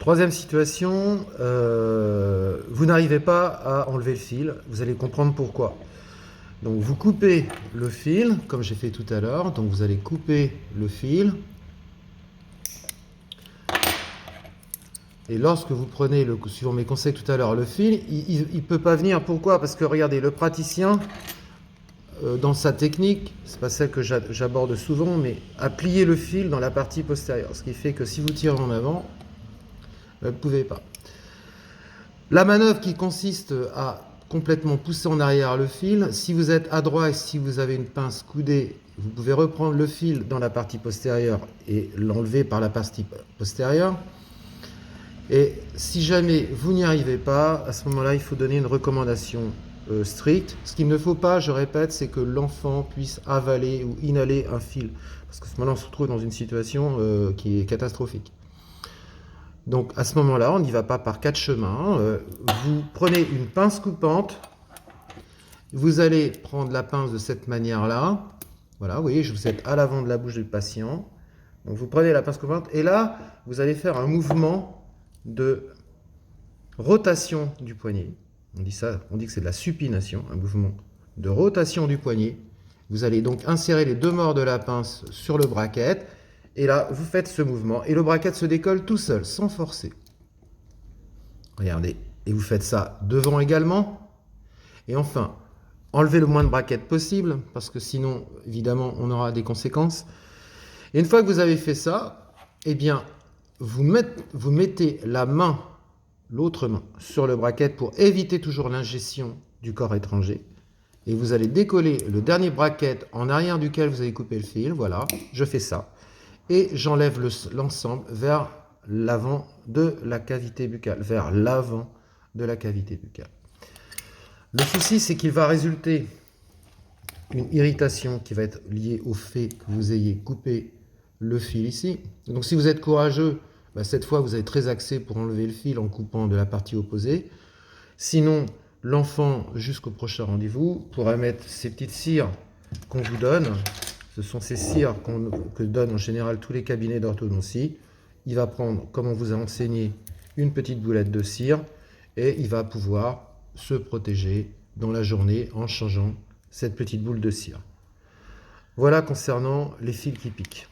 Troisième situation, vous n'arrivez pas à enlever le fil, vous allez comprendre pourquoi. Donc vous coupez le fil, comme j'ai fait tout à l'heure, donc vous allez couper le fil. Et lorsque vous prenez, suivant mes conseils tout à l'heure, le fil, il ne peut pas venir. Pourquoi? Parce que regardez, le praticien, dans sa technique, c'est pas celle que j'aborde souvent, mais a plié le fil dans la partie postérieure. Ce qui fait que si vous tirez en avant, vous ne pouvez pas. La manœuvre qui consiste à complètement pousser en arrière le fil, si vous êtes adroit et si vous avez une pince coudée, vous pouvez reprendre le fil dans la partie postérieure et l'enlever par la partie postérieure. Et si jamais vous n'y arrivez pas, à ce moment-là, il faut donner une recommandation stricte. Ce qu'il ne faut pas, je répète, c'est que l'enfant puisse avaler ou inhaler un fil. Parce que à ce moment-là, on se retrouve dans une situation qui est catastrophique. Donc à ce moment-là, on n'y va pas par quatre chemins. Vous prenez une pince coupante. Vous allez prendre la pince de cette manière-là. Voilà, vous voyez, vous êtes à l'avant de la bouche du patient. Donc vous prenez la pince coupante et là, vous allez faire un mouvement de rotation du poignet. On dit que c'est de la supination, un mouvement de rotation du poignet. Vous allez donc insérer les deux morts de la pince sur le bracket. Et là, vous faites ce mouvement. Et le bracket se décolle tout seul, sans forcer. Regardez. Et vous faites ça devant également. Et enfin, enlevez le moins de bracket possible, parce que sinon, évidemment, on aura des conséquences. Et une fois que vous avez fait ça, eh bien, vous mettez la main, l'autre main, sur le bracket pour éviter toujours l'ingestion du corps étranger. Et vous allez décoller le dernier bracket en arrière duquel vous avez coupé le fil. Voilà, je fais ça. Et j'enlève l'ensemble vers l'avant de la cavité buccale. Vers l'avant de la cavité buccale. Le souci, c'est qu'il va résulter une irritation qui va être liée au fait que vous ayez coupé le fil ici. Donc si vous êtes courageux, cette fois vous êtes très axé pour enlever le fil en coupant de la partie opposée. Sinon, l'enfant, jusqu'au prochain rendez-vous, pourra mettre ces petites cires qu'on vous donne. Ce sont ces cires que donnent en général tous les cabinets d'orthodontie. Il va prendre, comme on vous a enseigné, une petite boulette de cire et il va pouvoir se protéger dans la journée en changeant cette petite boule de cire. Voilà concernant les fils qui piquent.